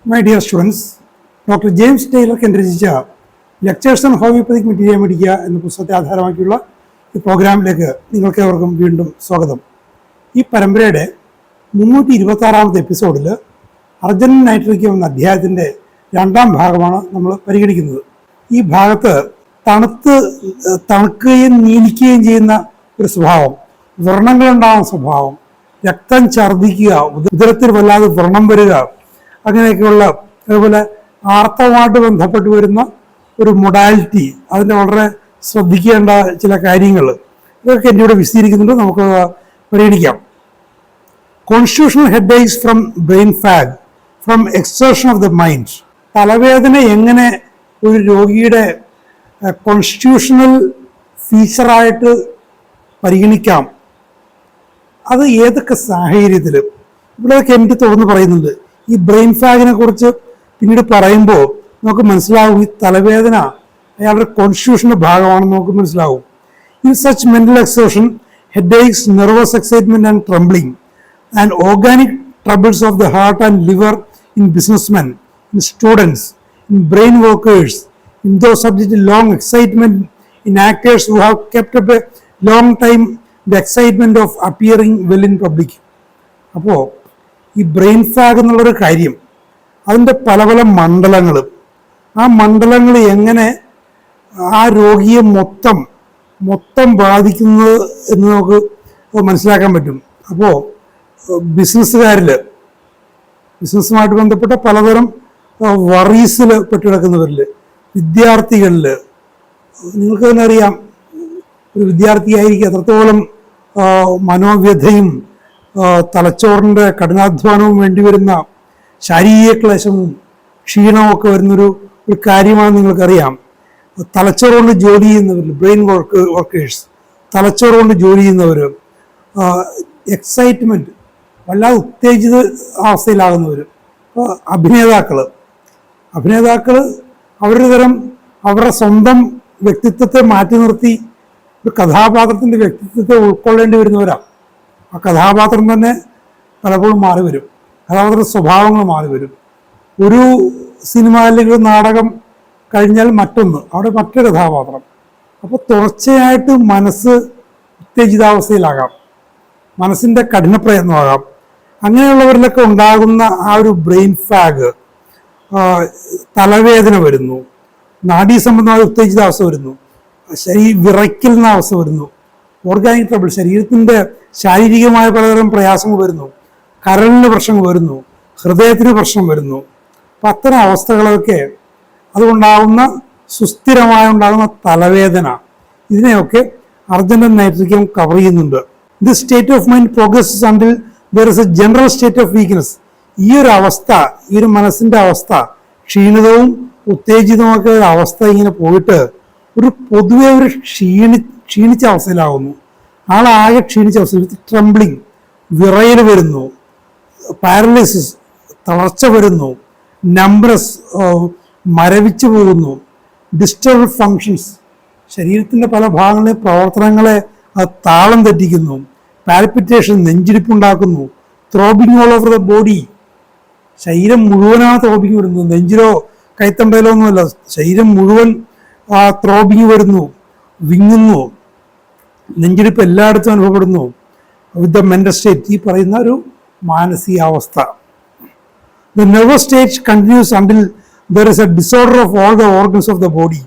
My dear students, doctor James Tyler രചിച്ച lectures on homoeopathic materia medica എന്ന പുസ്തകത്തെ ആധാരമാക്കിയുള്ള ഈ പ്രോഗ്രാമിലേക്ക് നിങ്ങൾക്കേവർക്കും വീണ്ടും സ്വാഗതം. ഈ പരമ്പരയുടെ 326ാമത്തെ എപ്പിസോഡിൽ അർജന്റീൻ നൈട്രിക്കം എന്ന അധ്യായത്തിൻ്റെ 2ാം ഭാഗമാണ് നമ്മൾ പരിഗണിക്കുന്നത്. ഈ ഭാഗത്ത് തണുക്കുകയും നീലിക്കുകയും ചെയ്യുന്ന ഒരു സ്വഭാവം, വ്രണങ്ങളുണ്ടാകുന്ന സ്വഭാവം, രക്തം ഛർദ്ദിക്കുക, ഉദരത്തിൽ വല്ലാതെ വ്രണം വരിക, അങ്ങനെയൊക്കെയുള്ള അതുപോലെ ആർത്തവമായിട്ട് ബന്ധപ്പെട്ട് വരുന്ന ഒരു മൊഡാലിറ്റി, അതിൻ്റെ വളരെ ശ്രദ്ധിക്കേണ്ട ചില കാര്യങ്ങൾ ഇതൊക്കെ എൻ്റെ ഇവിടെ വിശദീകരിക്കുന്നുണ്ട്. നമുക്ക് പരിഗണിക്കാം. Constitutional headaches from brain Phag from exertion of the mind. തലവേദന എങ്ങനെ ഒരു രോഗിയുടെ കോൺസ്റ്റിറ്റ്യൂഷണൽ ഫീച്ചറായിട്ട് പരിഗണിക്കാം, അത് ഏതൊക്കെ സാഹചര്യത്തിൽ, ഇവിടെയൊക്കെ എനിക്ക് തുറന്ന് പറയുന്നുണ്ട്. ഈ ബ്രെയിൻ ഫാഗിനെ കുറിച്ച് പിന്നീട് പറയുമ്പോൾ നമുക്ക് മനസ്സിലാവും ഈ തലവേദന അയാളുടെ കോൺസ്റ്റിറ്റ്യൂഷൻ്റെ ഭാഗമാണെന്ന് നമുക്ക് മനസ്സിലാവും. In such mental exertion, headaches, nervous excitement and trembling and organic troubles of the heart and liver in businessmen, in students, in brain workers, in those subject to long excitement, in actors who have kept up a long time the excitement of appearing well in public. അപ്പോൾ ഈ brain Phag എന്നുള്ളൊരു കാര്യം, അതിൻ്റെ പല പല മണ്ഡലങ്ങൾ, ആ മണ്ഡലങ്ങൾ എങ്ങനെ ആ രോഗിയെ മൊത്തം ബാധിക്കുന്നത് എന്ന് നമുക്ക് മനസ്സിലാക്കാൻ പറ്റും. അപ്പോൾ ബിസിനസ്സുമായിട്ട് ബന്ധപ്പെട്ട പലതരം വറീസിൽ പെട്ടുകിടക്കുന്നവരിൽ, വിദ്യാർത്ഥികളിൽ, നിങ്ങൾക്ക് തന്നെ അറിയാം ഒരു വിദ്യാർത്ഥിയായിരിക്കും എത്രത്തോളം മനോവ്യഥയും തലച്ചോറിൻ്റെ കഠിനാധ്വാനവും വേണ്ടിവരുന്ന ശാരീരിക ക്ലേശവും ക്ഷീണവും ഒക്കെ വരുന്നൊരു കാര്യമാണെന്ന് നിങ്ങൾക്കറിയാം. തലച്ചോറുകൊണ്ട് ജോലി ചെയ്യുന്നവരിൽ, ബ്രെയിൻ വർക്കേഴ്സ്, തലച്ചോറുകൊണ്ട് ജോലി ചെയ്യുന്നവർ, എക്സൈറ്റ്മെൻറ്റ്, വല്ലാതെ ഉത്തേജിത അവസ്ഥയിലാകുന്നവർ, അഭിനേതാക്കൾ അവരുടെ തരം അവരുടെ സ്വന്തം വ്യക്തിത്വത്തെ മാറ്റി നിർത്തി ഒരു കഥാപാത്രത്തിൻ്റെ വ്യക്തിത്വത്തെ ഉൾക്കൊള്ളേണ്ടി വരുന്നവരാണ്. ആ കഥാപാത്രം തന്നെ പലപ്പോഴും മാറി വരും, കഥാപാത്രത്തിൻ്റെ സ്വഭാവങ്ങൾ മാറി വരും. ഒരു സിനിമ അല്ലെങ്കിൽ നാടകം കഴിഞ്ഞാൽ മറ്റൊന്ന്, അവിടെ മറ്റൊരു കഥാപാത്രം. അപ്പോൾ തുടർച്ചയായിട്ട് മനസ്സ് ഉത്തേജിതാവസ്ഥയിലാകാം, മനസ്സിൻ്റെ കഠിനപ്രയത്നമാകാം. അങ്ങനെയുള്ളവരിലൊക്കെ ഉണ്ടാകുന്ന ആ ഒരു ബ്രെയിൻ ഫാഗ്, തലവേദന വരുന്നു, നാഡീസംബന്ധമായ ഉത്തേജിതാവസ്ഥ വരുന്നു, വിറയ്ക്കുന്ന അവസ്ഥ വരുന്നു, ഓർഗാനിക് ട്രബിൾ, ശരീരത്തിൻ്റെ ശാരീരികമായ പലതരം പ്രയാസങ്ങൾ വരുന്നു, കരളിന് പ്രശ്നങ്ങൾ വരുന്നു, ഹൃദയത്തിന് പ്രശ്നം വരുന്നു. അപ്പം അത്തരം അവസ്ഥകളൊക്കെ അതുകൊണ്ടാകുന്ന സുസ്ഥിരമായുണ്ടാകുന്ന തലവേദന, ഇതിനെയൊക്കെ അർജന്റീൻ നൈട്രിക്കം കവർ ചെയ്യുന്നുണ്ട്. This state of mind progresses until there is a general state of weakness. ഈ ഒരു അവസ്ഥ, ഈ ഒരു മനസ്സിൻ്റെ അവസ്ഥ, ക്ഷീണിതവും ഉത്തേജിതവുമൊക്കെ ഒരു അവസ്ഥ ഇങ്ങനെ പോയിട്ട് ഒരു പൊതുവെ ഒരു ക്ഷീണിച്ച അവസ്ഥയിലാകുന്നു. ആളാകെ ക്ഷീണിച്ച അവസ്ഥ, ട്രംബ്ലിങ്, വിറയൽ വരുന്നു, പാരലിസിസ്, തളർച്ച വരുന്നു, നംബ്രസ്, മരവിച്ചു പോകുന്നു, ഡിസ്റ്റർബ് ഫങ്ഷൻസ്, ശരീരത്തിൻ്റെ പല ഭാഗങ്ങളിലെ പ്രവർത്തനങ്ങളെ അത് താളം തെറ്റിക്കുന്നു, പാൽപിറ്റേഷൻ, നെഞ്ചിടിപ്പുണ്ടാക്കുന്നു, throbbing all over the body, ശരീരം മുഴുവനാണ് ത്രോബിങ് വരുന്നത്, നെഞ്ചിലോ കൈത്തണ്ടയിലോ ഒന്നുമല്ല, ശരീരം മുഴുവൻ ത്രോബിങ് വരുന്നു, വിങ്ങുന്നു, നെഞ്ചിടിപ്പ് എല്ലായിടത്തും അനുഭവപ്പെടുന്നു. വിത്ത് ദ മെന്റൽ സ്റ്റേറ്റ്, ഈ പറയുന്ന ഒരു മാനസികാവസ്ഥ. The nervous state continuous until there is A disorder of all the organs of the body.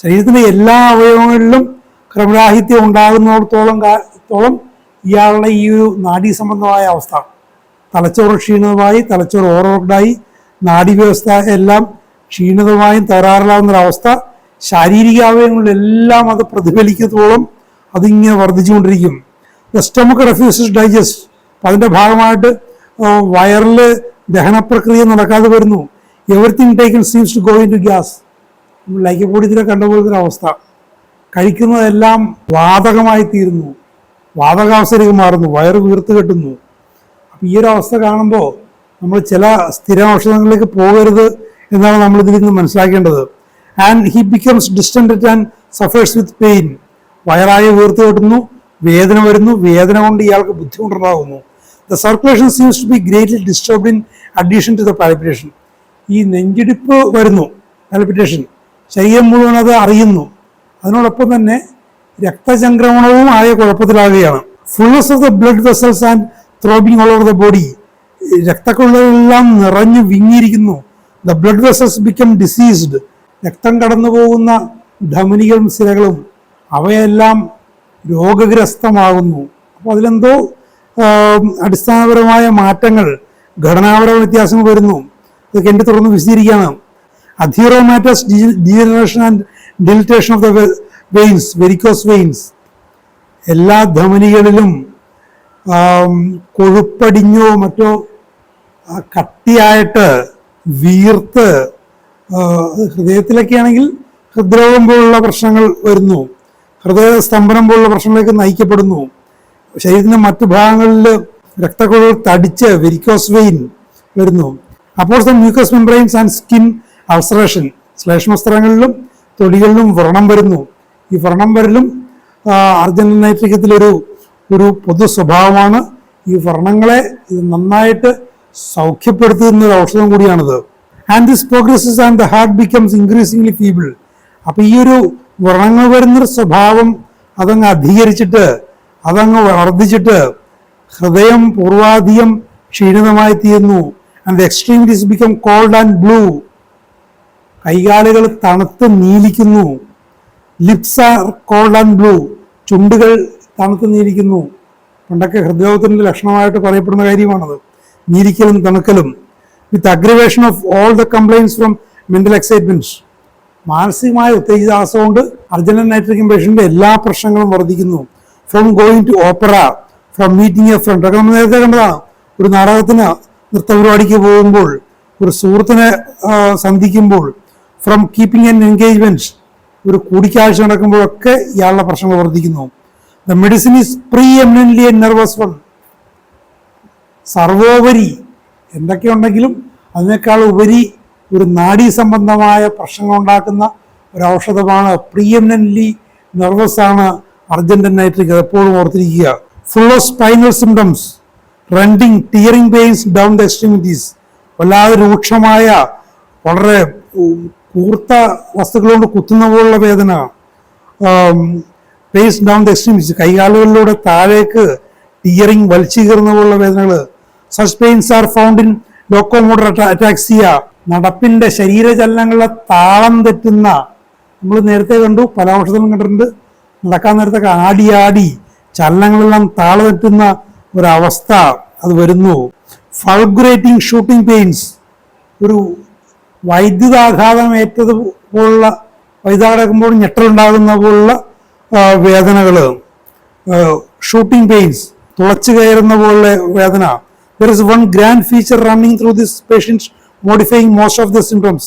ശരീരത്തിൻ്റെ എല്ലാ അവയവങ്ങളിലും ക്രമരാഹിത്യം ഉണ്ടാകുന്നിടത്തോളം ഇയാളുടെ ഈ ഒരു നാഡീസംബന്ധമായ അവസ്ഥ, തലച്ചോറ് ക്ഷീണിതമായി, തലച്ചോറ് ഓവർവർക്ക്ഡായി, നാഡീവ്യവസ്ഥ എല്ലാം ക്ഷീണിതമായും തകരാറിലാവുന്നൊരവസ്ഥ, ശാരീരിക അവയവങ്ങളിലെല്ലാം അത് പ്രതിഫലിക്കത്തോളം അതിങ്ങനെ വർദ്ധിച്ചുകൊണ്ടിരിക്കും. ദ സ്റ്റൊമക്ക് റെഫ്യൂസസ് ഡൈജസ്റ്റ്, അപ്പം അതിൻ്റെ ഭാഗമായിട്ട് വയറിൽ ദഹനപ്രക്രിയ നടക്കാതെ വരുന്നു. Everything taken seems to go into gas. ലൈക്കോപോഡിയത്തിലെ കണ്ടുപോലൊരു അവസ്ഥ, കഴിക്കുന്നതെല്ലാം വാതകമായി തീരുന്നു, വാതകാവസ്ഥയിലേക്ക് മാറുന്നു, വയറ് വീർത്ത് കെട്ടുന്നു. അപ്പം ഈ ഒരു അവസ്ഥ കാണുമ്പോൾ നമ്മൾ ചില സ്ഥിര ഔഷധങ്ങളിലേക്ക് പോകരുത് എന്നാണ് നമ്മൾ ഇതിൽ നിന്ന് മനസ്സിലാക്കേണ്ടത്. And he becomes distant and suffers with pain. വയറായി വീർത്ത് കെട്ടുന്നു, വേദന വരുന്നു, വേദന കൊണ്ട് ഇയാൾക്ക് ബുദ്ധിമുട്ടുണ്ടാകുന്നു. The circulation seems to be greatly disturbed in addition to the palpitation. ഈ നെഞ്ചിടിപ്പ് വരുന്നു, പാൽപിറ്റേഷൻ, ശരീരം മുഴുവൻ അത് അറിയുന്നു. അതിനോടൊപ്പം തന്നെ രക്തചംക്രമണവും ആയ കുഴപ്പത്തിലാകുകയാണ്. Fullness of the blood vessels and throbbing all over the body, രക്തക്കുഴലെല്ലാം നിറഞ്ഞു വിങ്ങിയിരിക്കുന്നു. The blood vessels become diseased, രക്തം കടന്നു പോകുന്ന ധമനികളും സിരകളും അവയെല്ലാം രോഗഗ്രസ്തമാകുന്നു. അപ്പോൾ അതിലെന്തോ അടിസ്ഥാനപരമായ മാറ്റങ്ങൾ, ഘടനാപര വ്യത്യാസങ്ങൾ വരുന്നു. അതൊക്കെ എൻ്റെ തുറന്ന് വിശദീകരിക്കുകയാണ്. Atheromatous degeneration and dilatation of the veins, varicose veins, എല്ലാ ധമനികളിലും കൊഴുപ്പടിഞ്ഞോ മറ്റോ കട്ടിയായിട്ട് വീർത്ത്, ഹൃദയത്തിലൊക്കെ ആണെങ്കിൽ ഹൃദ്രോഗം പോലുള്ള പ്രശ്നങ്ങൾ വരുന്നു, ഹൃദയസ്തംഭനം പോലുള്ള പ്രശ്നങ്ങളിലേക്ക് നയിക്കപ്പെടുന്നു. ശരീരത്തിൻ്റെ മറ്റു ഭാഗങ്ങളിൽ രക്തക്കുഴൽ തടിച്ച് വെരിക്കോസ് വെയിൻ വരുന്നു. അപ്പോൾ mucus membranes and skin ulceration, ശ്ലേഷ്മസ്ത്രങ്ങളിലും തൊലികളിലും വ്രണം വരുന്നു. ഈ വ്രണം വരലും അർജന്റീൻ നൈട്രിക്കത്തിലൊരു പൊതു സ്വഭാവമാണ്. ഈ വ്രണങ്ങളെ ഇത് നന്നായിട്ട് സൗഖ്യപ്പെടുത്തുന്ന ഒരു ഔഷധം കൂടിയാണിത്. And this progresses and the heart becomes increasingly feeble. അപ്പം ഈ ഒരു വ്രണങ്ങൾ വരുന്നൊരു സ്വഭാവം അതങ്ങ് അധികരിച്ചിട്ട്, അതങ്ങ് വർദ്ധിച്ചിട്ട് ഹൃദയം പൂർവാധികം ക്ഷീണിതമായി തീരുന്നു. And the extremities become cold and blue, കൈകാലുകൾ തണുത്ത് നീലിക്കുന്നു. Lips are cold and blue, ചുണ്ടുകൾ തണുത്ത് നീലിക്കുന്നു. പണ്ടൊക്കെ ഹൃദയത്തിൻ്റെ ലക്ഷണമായിട്ട് പറയപ്പെടുന്ന കാര്യമാണത്, നീലിക്കലും തണുക്കലും. With aggravation of all the complaints from mental excitements, മാനസികമായ ഉത്തേജിതാവസ്ഥ കൊണ്ട് അർജന്റീൻ നൈട്രിക്കൻ പേഷ്യൻ്റെ എല്ലാ പ്രശ്നങ്ങളും വർദ്ധിക്കുന്നു. From going to opera, from meeting a friend, ഒക്കെ നമ്മൾ നേരത്തെ കണ്ടതാണ്. ഒരു നാടകത്തിന്, നൃത്തപരിപാടിക്ക് പോകുമ്പോൾ, ഒരു സുഹൃത്തിനെ സന്ധിക്കുമ്പോൾ, ഫ്രം കീപ്പിംഗ് ആൻ എൻഗേജ്മെന്റ്, ഒരു കൂടിക്കാഴ്ച നടക്കുമ്പോഴൊക്കെ ഇയാളുടെ പ്രശ്നങ്ങൾ വർദ്ധിക്കുന്നു. The medicine is pre eminently A nervous one, സർവോപരി എന്തൊക്കെയുണ്ടെങ്കിലും അതിനേക്കാൾ ഉപരി ഒരു നാഡീ സംബന്ധമായ പ്രശ്നങ്ങൾ ഉണ്ടാക്കുന്ന ഒരു ഔഷധമാണ്. പ്രീ എമിനൻ്റ്ലി നെർവസ് ആണ് അർജന്റീൻ നൈട്രിക്, എപ്പോഴും ഓർത്തിരിക്കുക. Full of spinal symptoms, rending, tearing pains down the extremities, വല്ലാതെ രൂക്ഷമായ, വളരെ കൂർത്ത വസ്തുക്കൾ കൊണ്ട് കുത്തുന്ന പോലുള്ള വേദന. പെയിൻസ് ഡൗൺ ദ എക്സ്ട്രീമിറ്റീസ്, കൈകാലുകളിലൂടെ താഴേക്ക് ടിയറിംഗ്, വലിച്ചു കയറുന്ന പോലുള്ള വേദനകൾ. Such pains are found in locomotor ataxia, നടപ്പിന്റെ ശരീരചലനങ്ങളെ താളം തെറ്റുന്ന, നമ്മൾ നേരത്തെ കണ്ടു, പല ഔഷധങ്ങളും കണ്ടിട്ടുണ്ട്, നടക്കാൻ നേരത്തൊക്കെ ആടി ചലനങ്ങളെല്ലാം താളം തെറ്റുന്ന ഒരവസ്ഥ അത് വരുന്നു. ഫൾഗുറേറ്റിംഗ് ഷൂട്ടിംഗ് പെയിൻസ്, ഒരു വൈദ്യുതാഘാതം ഏറ്റതുപോലുള്ള, വൈദ്യുതാഘാതം ഞെട്ടലുണ്ടാകുന്ന പോലുള്ള വേദനകൾ. ഷൂട്ടിംഗ് പെയിൻസ്, തുളച്ചു കയറുന്ന പോലുള്ള വേദന. There is one grand feature running through this patients, modifying most of the symptoms.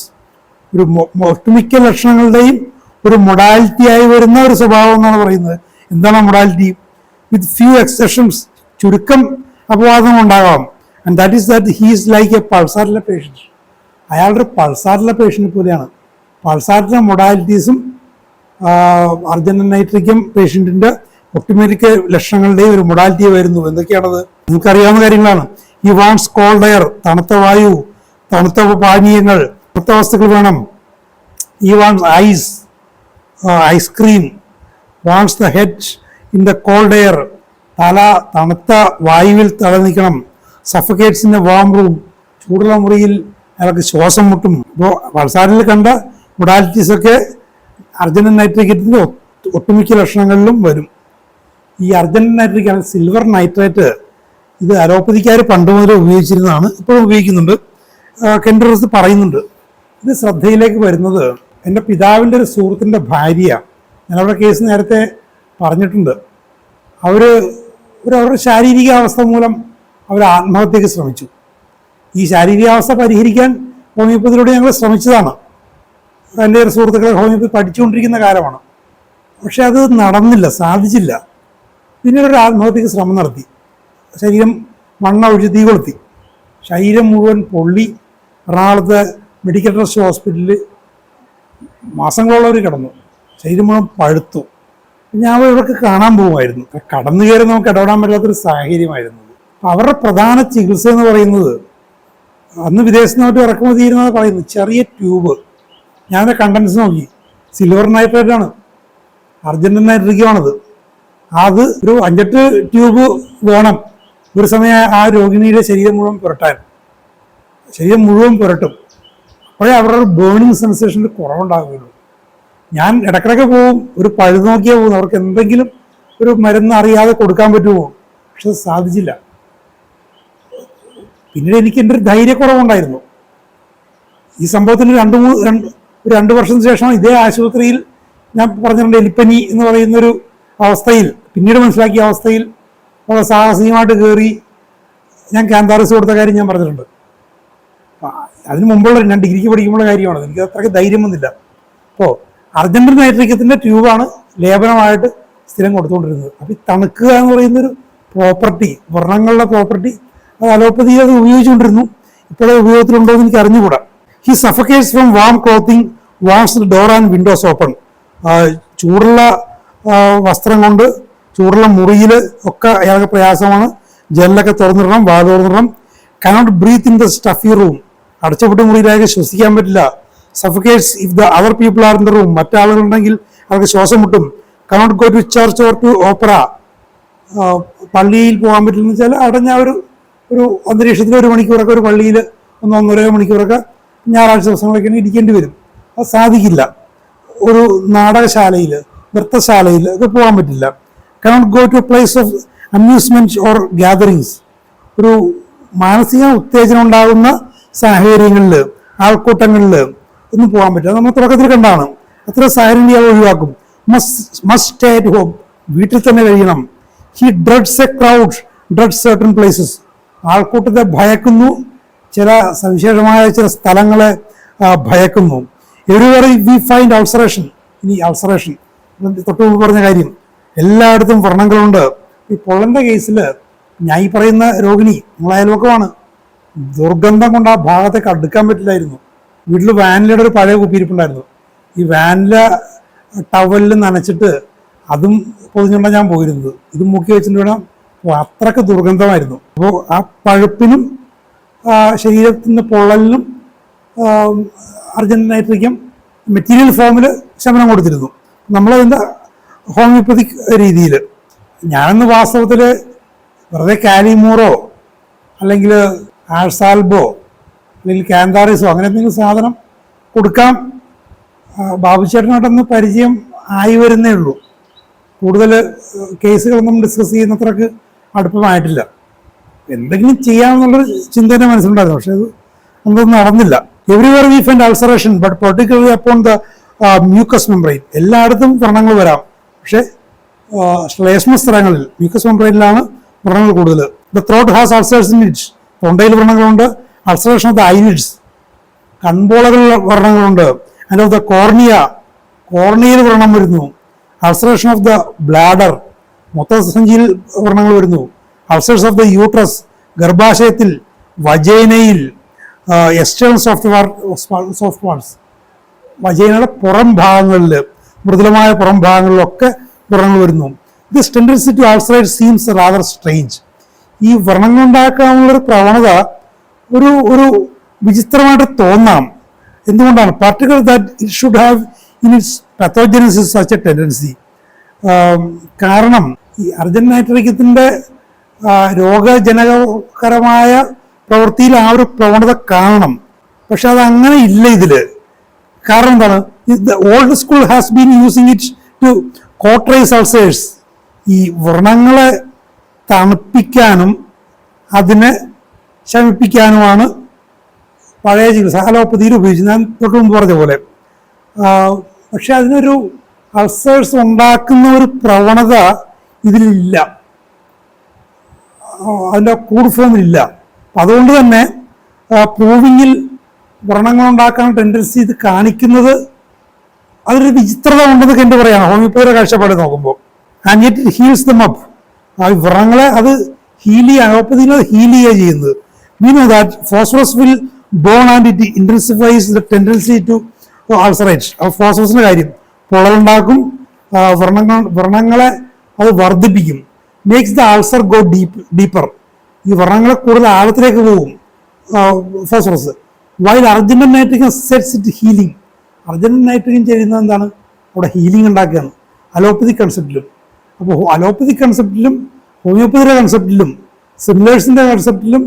ഒരു ഒട്ടുമിക്ക ലക്ഷണങ്ങളുടെയും ഒരു മൊഡാലിറ്റിയായി വരുന്ന ഒരു സ്വഭാവം എന്നാണ് പറയുന്നത്. എന്താണ് മൊഡാലിറ്റി? വിത്ത് ഫ്യൂ എക്സെപ്ഷൻസ്, ചുരുക്കം അപവാദം ഉണ്ടാകാം. And that is that he is like a പൾസാറിലെ പേഷ്യൻറ്റ്. അയാളുടെ പൾസാറിലെ പേഷ്യൻറ്റ് പോലെയാണ്. പൾസാറിൻ്റെ മൊഡാലിറ്റീസും അർജന്റീൻ നൈട്രിക്കം പേഷ്യൻറ്റിൻ്റെ ഒട്ടുമിക്ക ലക്ഷണങ്ങളുടെയും ഒരു മൊഡാലിറ്റി വരുന്നു. എന്തൊക്കെയാണത്? നിങ്ങൾക്കറിയാവുന്ന കാര്യങ്ങളാണ്. ഈ വാണ്ട്സ് കോൾഡ് എയർ, തണുത്ത വായു, തണുത്ത പാനീയങ്ങൾ, തണുത്ത വസ്തുക്കൾ വേണം. ഈ wants ice, ice cream. Wants the head in the cold air, തല തണുത്ത വായുവിൽ തല നിൽക്കണം. Suffocates in the warm room, ചൂടുള്ള മുറിയിൽ അയാൾക്ക് ശ്വാസം മുട്ടും. അപ്പോൾ പൾസാറിൽ കണ്ട മൊഡാലിറ്റീസൊക്കെ അർജന്റീൻ നൈട്രിക്കത്തിൻ്റെ ഒട്ടുമിക്ക ലക്ഷണങ്ങളിലും വരും. ഈ അർജന്റീൻ നൈട്രിക്, സിൽവർ നൈട്രേറ്റ്, ഇത് അലോപ്പതിക്കാർ പണ്ട് മുതലേ ഉപയോഗിച്ചിരുന്നതാണ്, ഇപ്പോഴും ഉപയോഗിക്കുന്നുണ്ട്. കെൻഡറസ് പറയുന്നുണ്ട്. ഇത് ശ്രദ്ധയിലേക്ക് വരുന്നത് എൻ്റെ പിതാവിൻ്റെ ഒരു സുഹൃത്തിൻ്റെ ഭാര്യ, ഞാനവരുടെ കേസ് നേരത്തെ പറഞ്ഞിട്ടുണ്ട്. അവരുടെ ശാരീരികാവസ്ഥ മൂലം അവർ ആത്മഹത്യക്ക് ശ്രമിച്ചു. ഈ ശാരീരികാവസ്ഥ പരിഹരിക്കാൻ ഹോമിയോപ്പതിയിലൂടെ ഞങ്ങൾ ശ്രമിച്ചതാണ്. എൻ്റെ ഒരു സുഹൃത്തുക്കളെ ഹോമിയോപ്പതി പഠിച്ചുകൊണ്ടിരിക്കുന്ന കാലമാണ്. പക്ഷെ അത് നടന്നില്ല, സാധിച്ചില്ല. പിന്നീട് ഒരു ആത്മഹത്യക്ക് ശ്രമം നടത്തി. ശരീരം മണ്ണ ഒഴിച്ച് തീ കൊളുത്തി, ശരീരം മുഴുവൻ പൊള്ളി. എറണാകുളത്തെ മെഡിക്കൽ ട്രസ്റ്റ് ഹോസ്പിറ്റലിൽ മാസങ്ങളോളം അവർ കിടന്നു. ശരീരം മുഴുവൻ പഴുത്തു. ഞാൻ ഇവർക്ക് കാണാൻ പോകുമായിരുന്നു. കടന്നു കയറി നമുക്ക് ഇടപെടാൻ പറ്റാത്തൊരു സാഹചര്യമായിരുന്നു. അവരുടെ പ്രധാന ചികിത്സ എന്ന് പറയുന്നത് അന്ന് വിദേശത്ത് നിന്ന് ഇറക്കുമതി ചെയ്യുന്നത് പറയുന്നു. ചെറിയ ട്യൂബ്, ഞാനത് കണ്ടൻസ് നോക്കി, സിൽവർ നൈട്രേറ്റ് ആണ്, അർജന്റീൻ നൈട്രിക്കുമാണത്. അത് ഒരു 5-8 ട്യൂബ് വേണം ഒരു സമയം ആ രോഗിണിയുടെ ശരീരം മുഴുവൻ പുരട്ടും. അപ്പോഴേ അവരുടെ ബേണിങ് സെൻസേഷനിൽ കുറവുണ്ടാകുകയുള്ളൂ. ഞാൻ ഇടയ്ക്കിടയ്ക്ക് പോവും, ഒരു പഴുത് നോക്കിയാൽ പോകും, അവർക്ക് എന്തെങ്കിലും ഒരു മരുന്ന് അറിയാതെ കൊടുക്കാൻ പറ്റുമോ, പക്ഷെ സാധിച്ചില്ല. പിന്നീട് എനിക്ക് എൻ്റെ ഒരു ധൈര്യക്കുറവുണ്ടായിരുന്നു. ഈ സംഭവത്തിന് 2 വർഷത്തിന് ശേഷം ഇതേ ആശുപത്രിയിൽ ഞാൻ പറഞ്ഞിട്ടുണ്ട്, എലിപ്പനി എന്ന് പറയുന്നൊരു അവസ്ഥയിൽ, പിന്നീട് മനസ്സിലാക്കിയ അവസ്ഥയിൽ സാഹസികമായിട്ട് കയറി ഞാൻ ക്യാന്താറിസ് കൊടുത്ത കാര്യം ഞാൻ പറഞ്ഞിട്ടുണ്ട്. അതിന് മുമ്പുള്ള ഞാൻ ഡിഗ്രിക്ക് പഠിക്കുമ്പോൾ കാര്യമാണ്, എനിക്ക് അത്രയ്ക്ക് ധൈര്യം വന്നില്ല. അപ്പോൾ അർജന്റീൻ നൈട്രിക്കത്തിൻ്റെ ട്യൂബാണ് ലേപനമായിട്ട് സ്ഥിരം കൊടുത്തുകൊണ്ടിരുന്നത്. അപ്പോൾ ഈ തണുക്കുക എന്ന് പറയുന്നൊരു പ്രോപ്പർട്ടി, വർണ്ണങ്ങളുടെ പ്രോപ്പർട്ടി, അത് അലോപ്പതിയിൽ അത് ഉപയോഗിച്ചുകൊണ്ടിരുന്നു. ഇപ്പോഴേ ഉപയോഗത്തിലുണ്ടോ എന്ന് എനിക്ക് അറിഞ്ഞുകൂടാ. He suffocates from warm clothing, wants the door and windows open. ചൂടുള്ള വസ്ത്രം കൊണ്ട് ചൂടുള്ള മുറിയിൽ ഒക്കെ അയാൾക്ക് പ്രയാസമാണ്. ജനലൊക്കെ തുറന്നിടണം, വാ തുറന്നിടണം. Cannot breathe in the stuffy room, അടച്ചപ്പെട്ട മുറിയിലേക്ക് ശ്വസിക്കാൻ പറ്റില്ല. Suffocates if the other people are in the room, മറ്റാളുകളുണ്ടെങ്കിൽ അവർക്ക് ശ്വാസം മുട്ടും. Cannot go to church or to opera, പള്ളിയിൽ പോകാൻ പറ്റില്ലെന്ന് വെച്ചാൽ അടഞ്ഞ ഒരു അന്തരീക്ഷത്തിൽ 1 മണിക്കൂറൊക്കെ ഒരു പള്ളിയിൽ 1-1.5 മണിക്കൂറൊക്കെ ഞായറാഴ്ച ദിവസങ്ങളൊക്കെ ഇരിക്കേണ്ടി വരും. അത് സാധിക്കില്ല. ഒരു നാടകശാലയിൽ, നൃത്തശാലയിൽ ഒക്കെ പോകാൻ പറ്റില്ല. Cannot go to place of amusement or gatherings, ഒരു മാനസിക ഉത്തേജനം ഉണ്ടാകുന്ന സാഹചര്യങ്ങളിൽ, ആൾക്കൂട്ടങ്ങളിൽ ഒന്നും പോകാൻ പറ്റില്ല. നമ്മൾ തുടക്കത്തിൽ കണ്ടാണ്. അത്ര സാഹചര്യം ഇയാൾ ഒഴിവാക്കും. മസ്റ്റ് സ്റ്റേ അറ്റ് ഹോം, വീട്ടിൽ തന്നെ കഴിയണം. He dreads a crowd, dreads certain places, ആൾക്കൂട്ടത്തെ ഭയക്കുന്നു, ചില സവിശേഷമായ ചില സ്ഥലങ്ങളെ ഭയക്കുന്നു. എവരിവെയർ വി ഫൈൻഡ് അൾസറേഷൻ, ഇനി അൾസറേഷൻ തൊട്ട് മുമ്പ് പറഞ്ഞ കാര്യം, എല്ലായിടത്തും വ്രണങ്ങളുണ്ട്. ഈ പൊള്ളന്റെ കേസിൽ ഞാൻ ഈ പറയുന്ന രോഗിണി നമ്മളെ അയൽവക്കമാണ്. ദുർഗന്ധം കൊണ്ട് ആ ഭാഗത്തേക്ക് അടുക്കാൻ പറ്റില്ലായിരുന്നു. വീട്ടിൽ വാനിലയുടെ ഒരു പഴയ കുപ്പിയിരിപ്പുണ്ടായിരുന്നു. ഈ വാനില ടവലിൽ നനച്ചിട്ട് അതും പൊതിഞ്ഞുകൊണ്ടാണ് ഞാൻ പോയിരുന്നത്. ഇത് മുക്കി വെച്ചിട്ട് വേണം, അത്രയ്ക്ക് ദുർഗന്ധമായിരുന്നു. അപ്പോൾ ആ പഴുപ്പിനും ശരീരത്തിൻ്റെ പൊള്ളലിനും അർജന്റീൻ നൈട്രിക്കം മെറ്റീരിയൽ ഫോമിൽ ശമനം കൊടുത്തിരുന്നു. നമ്മളതിൻ്റെ ഹോമിയോപ്പതിക് രീതിയിൽ. ഞാനന്ന് വാസ്തവത്തിൽ വെറുതെ കാലിമൂറോ അല്ലെങ്കിൽ ആഴ്സാൽബോ അല്ലെങ്കിൽ കാന്താറിസോ അങ്ങനെ എന്തെങ്കിലും സാധനം കൊടുക്കാം, ബാബുചേട്ടനായിട്ടൊന്ന് പരിചയം ആയി വരുന്നേ ഉള്ളൂ. കൂടുതൽ കേസുകളൊന്നും ഡിസ്കസ് ചെയ്യുന്നത്രക്ക് അടുപ്പമായിട്ടില്ല. എന്തെങ്കിലും ചെയ്യാമെന്നുള്ളൊരു ചിന്ത തന്നെ മനസ്സിലുണ്ടായിരുന്നു, പക്ഷെ അത് ഒന്നും നടന്നില്ല. Everywhere we find ulceration but particularly upon the mucus membrane, എല്ലായിടത്തും വ്രണങ്ങൾ വരാം, പക്ഷെ ശ്ലേഷ്മ സ്ഥലങ്ങളിൽ മ്യൂക്കസ് മെംബ്രെയിനിലാണ് വ്രണങ്ങൾ കൂടുതൽ. The throat has ulcers in it, തൊണ്ടയിൽ വ്രണങ്ങളുണ്ട്. അൾസറേഷൻ ഓഫ് ദ ഐലിഡ്സ്, കൺപോളകളിൽ വ്രണങ്ങളുണ്ട്. ആൻഡ് ഓഫ് ദ കോർണിയ, കോർണിയയിൽ വ്രണം വരുന്നു. അൾസറേഷൻ ഓഫ് ദ ബ്ലാഡർ, മൊത്തസഞ്ചിയിൽ വ്രണങ്ങൾ വരുന്നു. അൾസേഴ്സ് ഓഫ് ദ യൂട്രസ്, ഗർഭാശയത്തിൽ, വജൈനയിൽ, എക്സ്റ്റേണൽ സോഫ്റ്റ് പാർട്സ്, വജൈനയുടെ പുറം ഭാഗങ്ങളിൽ, മൃദുലമായ പുറം ഭാഗങ്ങളിലൊക്കെ വ്രണങ്ങൾ വരുന്നു. This tendency to ulcerate seems rather strange. ഈ വ്രണങ്ങൾ ഉണ്ടാക്കാനുള്ളൊരു പ്രവണത ഒരു വിചിത്രമായിട്ട് തോന്നാം. എന്തുകൊണ്ടാണ്? Particular that it should have in its pathogenesis such a tendency. കാരണം ഈ അർജന്റീൻ നൈട്രിക്കത്തിൻ്റെ രോഗജനകരമായ പ്രവൃത്തിയിൽ ആ ഒരു പ്രവണത കാണണം, പക്ഷെ അത് അങ്ങനെ ഇല്ല ഇതിൽ. കാരണം എന്താണ്? The old school has been using it to cauterise ulcers. ഈ വ്രണങ്ങളെ തണുപ്പിക്കാനും അതിനെ ശമിപ്പിക്കാനുമാണ് പഴയ ചികിത്സ അലോപ്പതിയിൽ ഉപയോഗിച്ചത്, ഞാൻ തൊട്ട് മുമ്പ് പറഞ്ഞ പോലെ. പക്ഷെ അതിനൊരു അൾസേഴ്സ് ഉണ്ടാക്കുന്ന ഒരു പ്രവണത ഇതിലില്ല, അതിൻ്റെ കൂഡ് ഫോമിലില്ല. അതുകൊണ്ട് തന്നെ പ്രൂവിങ്ങിൽ വ്രണങ്ങൾ ഉണ്ടാക്കാൻ ടെൻഡൻസി ഇത് കാണിക്കുന്നത് അതൊരു വിചിത്രത ഉണ്ടെന്നൊക്കെ എൻ്റെ പറയാണ് ഹോമിയോപ്പതിയുടെ കാഴ്ചപ്പാട് നോക്കുമ്പോൾ. And yet it heels dum up. ആ വ്രണങ്ങളെ അത് ഹീൽ ചെയ്യുക, അലോപ്പതിയിൽ അത് ഹീൽ ചെയ്യുക ചെയ്യുന്നത്. We know that phosphorus will burn and it intensifies the tendency to ulcerate. ആ ഫോസ്ഫറസിൻ്റെ കാര്യം പൊള്ളലുണ്ടാക്കും, വ്രണങ്ങളെ അത് വർദ്ധിപ്പിക്കും. Makes the ulcer go deeper. ഈ വ്രണങ്ങളെ കൂടുതൽ ആഴത്തിലേക്ക് പോകും, phosphorus. While argentum nitricum sets it healing. Argentum nitricum ചെയ്യുന്നത് എന്താണ്? അവിടെ ഹീലിംഗ് ഉണ്ടാക്കുകയാണ് അലോപ്പതിക് കൺസെപ്റ്റിലും. അപ്പോൾ അലോപ്പതിക് കൺസെപ്റ്റിലും ഹോമിയോപ്പതിയുടെ കൺസെപ്റ്റിലും സിമിലേഴ്സിൻ്റെ കൺസെപ്റ്റിലും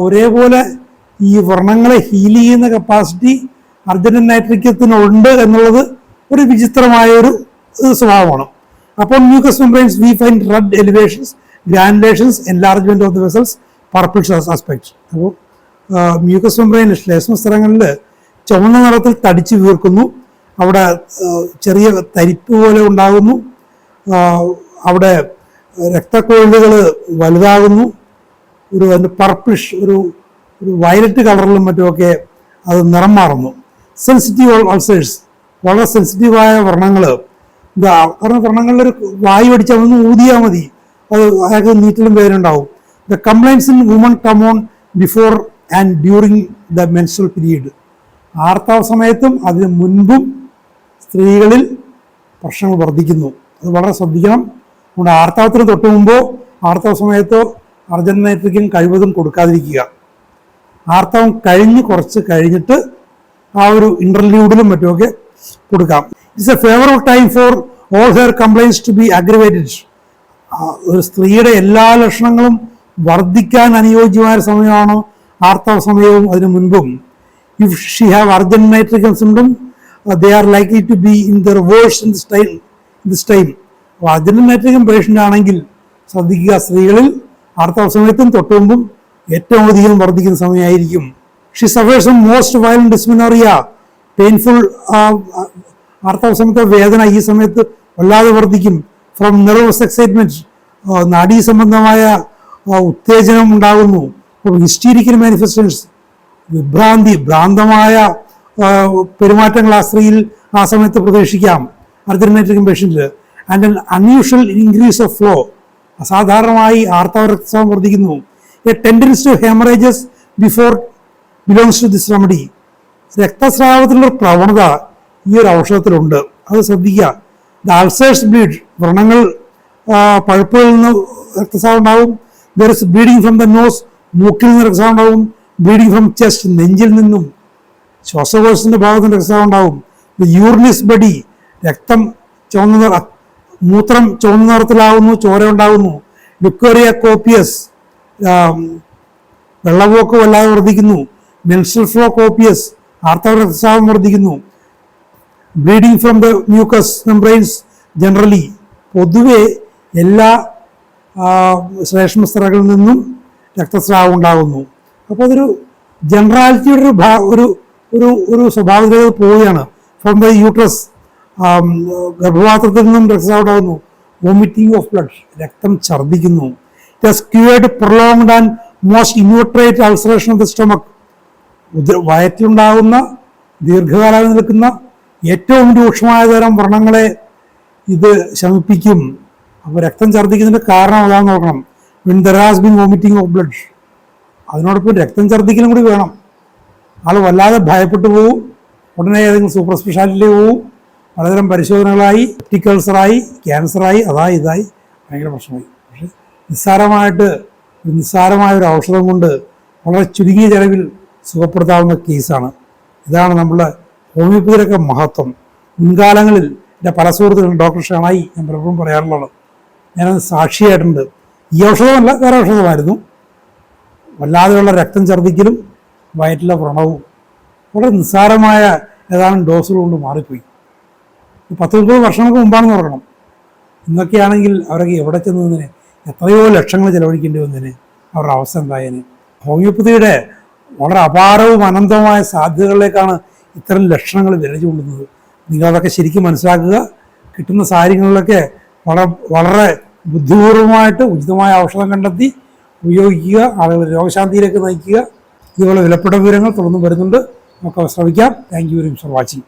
ഒരേപോലെ ഈ വ്രണങ്ങളെ ഹീൽ ചെയ്യുന്ന കപ്പാസിറ്റി അർജന്റൻ നൈട്രിക്കത്തിനുണ്ട് എന്നുള്ളത് ഒരു വിചിത്രമായൊരു സ്വഭാവമാണ്. അപ്പോൾ mucus membranes we find red elevations, granulations, enlargement of the vessels, purple aspect. അപ്പോൾ മ്യൂക്കസ് മെംബ്രെയിൻ ശ്ലേഷ്മസ്തരങ്ങളിൽ ചുവന്ന നിറത്തിൽ തടിച്ചു വീർക്കുന്നു, അവിടെ ചെറിയ തരിപ്പ് പോലെ ഉണ്ടാകുന്നു, അവിടെ രക്തക്കൊഴലുകൾ വലുതാകുന്നു, അതിൻ്റെ പർപ്പിഷ് ഒരു വയലറ്റ് കളറിലും മറ്റുമൊക്കെ അത് നിറം മാറുന്നു. സെൻസിറ്റീവ് അൾസേഴ്സ്, വളരെ സെൻസിറ്റീവായ വ്രണങ്ങൾ. കാരണം വ്രണങ്ങളിലൊരു വായു അടിച്ചാൽ ഒന്ന് ഊതിയാൽ മതി, അത് അയാൾക്ക് നീറ്റിലും വേദനയുണ്ടാവും. The complaints in woman come on before and during the menstrual period. ആർത്തവ സമയത്തും അതിന് മുൻപും സ്ത്രീകളിൽ പ്രശ്നങ്ങൾ വർദ്ധിക്കുന്നു. അത് വളരെ ശ്രദ്ധിക്കണം. അതുകൊണ്ട് ആർത്തവത്തിന് തൊട്ട് മുമ്പോ ആർത്തവ സമയത്തോ അർജന്റൻ നൈട്രികം കഴിവതും കൊടുക്കാതിരിക്കുക. ആർത്തവം കുറച്ച് കഴിഞ്ഞിട്ട് ആ ഒരു ഇന്റർലൂഡിലും മറ്റുമൊക്കെ കൊടുക്കാം. It's a favourable time for all her complaints to be aggravated. ഒരു സ്ത്രീയുടെ എല്ലാ ലക്ഷണങ്ങളും വർദ്ധിക്കാൻ അനുയോജ്യമായ സമയമാണ് ആർത്തവ സമയവും അതിനു മുൻപും. If she have argentum nitricum symptom they are likely to be in their worse in this time. അപ്പോൾ അർജന്റൻ നൈട്രികം പേഷ്യൻ്റ് ആണെങ്കിൽ ശ്രദ്ധിക്കുക, സ്ത്രീകളിൽ ആർത്തവ സമയത്തും തൊട്ട് മുമ്പും ഏറ്റവും അധികം വർദ്ധിക്കുന്ന സമയമായിരിക്കും. She suffers from most violent dysmenorrhoea, painful. ആർത്തവ സമയത്തെ വേദന ഈ സമയത്ത് വല്ലാതെ വർദ്ധിക്കും. ഫ്രം നെർവസ് എക്സൈറ്റ്മെന്റ്, നാഡീ സംബന്ധമായ ഉത്തേജനം ഉണ്ടാകുന്നു. ഹിസ്റ്റീരിക്കൽ മാനിഫെസ്റ്റേഷൻസ്, ഭ്രാന്തമായ പെരുമാറ്റങ്ങൾ ആ സ്ത്രീയിൽ ആ സമയത്ത് പ്രതീക്ഷിക്കാം അർജന്റൻ നൈട്രികം പേഷ്യന്റിൽ. And an unusual increase of flow, അസാധാരണമായി ആർത്തവ രക്തസ്രാവം വർദ്ധിക്കുന്നു. A tendency to haemorrhages before belongs to this remedy. രക്തസ്രാവത്തിലുള്ള പ്രവണത ഈ ഒരു ഔഷധത്തിലുണ്ട്, അത് ശ്രദ്ധിക്കുക. ദ അൾസേഴ്സ് ബ്ലീഡ്, വ്രണങ്ങൾ പഴുപ്പുകളിൽ നിന്ന് രക്തസ്രാവം ഉണ്ടാവും. There is bleeding from the nose, മൂക്കിൽ നിന്ന് രക്തസ്രാവം ഉണ്ടാവും. ബ്ലീഡിങ് ഫ്രം ചെസ്റ്റ്, നെഞ്ചിൽ നിന്നും ശ്വാസകോശത്തിന്റെ ഭാഗത്ത് നിന്ന് രക്തസ്രാവം ഉണ്ടാവും. ദ യൂറിനിസ് ബഡി, രക്തം ചുവന്ന മൂത്രം ചുവന്ന നിറത്തിലാവുന്നു, ചോര ഉണ്ടാകുന്നു. ലുക്കേറിയ കോപ്പിയസ്, വെള്ളപോക്ക് വല്ലാതെ വർദ്ധിക്കുന്നു. മെൻസ്ട്രൽ ഫ്ലോ കോപ്പിയസ്, ആർത്തവ രക്തസ്രാവം വർദ്ധിക്കുന്നു. Bleeding from the mucus membranes generally, പൊതുവെ എല്ലാ ശ്ലേഷ്മസ്തരങ്ങളിൽ നിന്നും രക്തസ്രാവം ഉണ്ടാകുന്നു. അപ്പോൾ അതൊരു ജനറാലിറ്റിയുടെ ഒരു സ്വഭാവത്തിലേക്ക് പോവുകയാണ്. ഫ്രം ദ യൂട്രസ്, ഗർഭപാത്രത്തിൽ നിന്നും രക്തസ്രാവം ഉണ്ടാകുന്നു. വോമിറ്റിംഗ് ഓഫ് ബ്ലഡ്, രക്തം ഛർദ്ദിക്കുന്നു. It has cured prolonged and most inveterate ulceration of the stomach, വയറ്റിലുണ്ടാകുന്ന ദീർഘകാലം നിൽക്കുന്ന ഏറ്റവും രൂക്ഷമായ തരം വ്രണങ്ങളെ ഇത് ശമിപ്പിക്കും. അപ്പോൾ രക്തം ഛർദ്ദിക്കുന്നതിൻ്റെ കാരണം അതാന്ന് നോക്കണം. When there has been vomiting of blood, അതിനോടൊപ്പം രക്തം ഛർദ്ദിക്കലും കൂടി വേണം. ആൾ വല്ലാതെ ഭയപ്പെട്ടു പോകും. ഉടനെ ഏതെങ്കിലും സൂപ്പർ സ്പെഷ്യാലിറ്റിയിലേക്ക് പോകും. പലതരം പരിശോധനകളായി, ഒപ്റ്റിക് അൾസറായി, ക്യാൻസറായി, ഇതായി ഭയങ്കര പ്രശ്നമായി. പക്ഷെ നിസ്സാരമായ ഒരു ഔഷധം കൊണ്ട് വളരെ ചുരുങ്ങിയ ചെലവിൽ സുഖപ്പെടുത്താവുന്ന കേസാണ്. ഇതാണ് നമ്മുടെ ഹോമിയോപ്പതിയിലൊക്കെ മഹത്വം. മുൻകാലങ്ങളിൽ എൻ്റെ പല സുഹൃത്തുക്കളും ഡോക്ടർ ഷാണായി ഞാൻ പലപ്പോഴും പറയാറുള്ളത്, ഞാനത് സാക്ഷിയായിട്ടുണ്ട്. ഈ ഔഷധമല്ല, വേറെ ഔഷധമായിരുന്നു. വല്ലാതെയുള്ള രക്തം ഛർദ്ദിക്കലും വയറ്റിലെ വ്രണവും വളരെ നിസ്സാരമായ ഏതാനും ഡോസുകൾ കൊണ്ട് മാറിപ്പോയി. 10-30 വർഷങ്ങൾക്ക് മുമ്പാണെന്ന് ഓർക്കണം. ഇന്നൊക്കെയാണെങ്കിൽ അവരൊക്കെ എവിടെ ചെന്നതിന് എത്രയോ ലക്ഷങ്ങൾ ചെലവഴിക്കേണ്ടി വന്നതിന് അവരുടെ അവസ്ഥ എന്തായതിന്. ഹോമിയോപ്പതിയുടെ വളരെ അപാരവും അനന്തവുമായ സാധ്യതകളിലേക്കാണ് ഇത്തരം ലക്ഷണങ്ങൾ വിരൽ ചൂണ്ടുന്നത്. നിങ്ങളതൊക്കെ ശരിക്കും മനസ്സിലാക്കുക. കിട്ടുന്ന സാഹചര്യങ്ങളിലൊക്കെ വളരെ ബുദ്ധിപൂർവമായിട്ട് ഉചിതമായ ഔഷധം കണ്ടെത്തി ഉപയോഗിക്കുക, ആളുകൾ രോഗശാന്തിയിലേക്ക് നയിക്കുക. ഇതുപോലെ വിലപ്പെട്ട വിവരങ്ങൾ തുടർന്ന് വരുന്നുണ്ട്. നമുക്ക് ശ്രമിക്കാം. Thank you very much for watching.